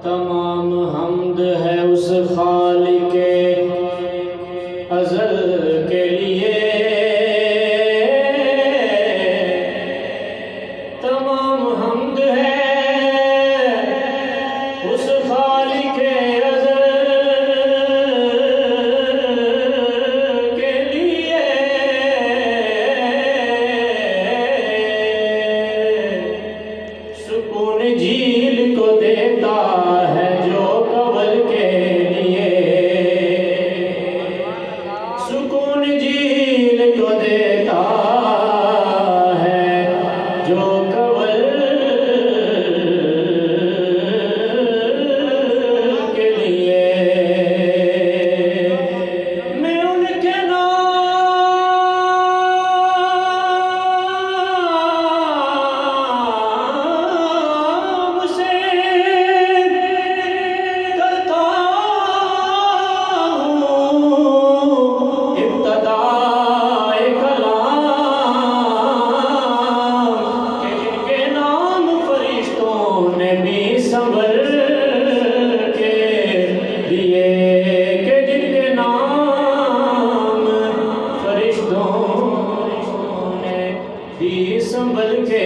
تمام حمد ہے اس خالق ازل کے لیے، تمام حمد ہے اس خالق ازل کے لیے، سکون جھیل کو دیتا ہے جو کول کے لیے، سکون جھیل کو دیتا ہے جو کول کے لیے۔ میں ان کے نام سے کرتا ہوں ابتدائے کلام، کہ جن کے نام فرشتوں نے بھی سنبھل کے لیے، کہ جن کے نام فرشتوں نے بھی سنبھل کے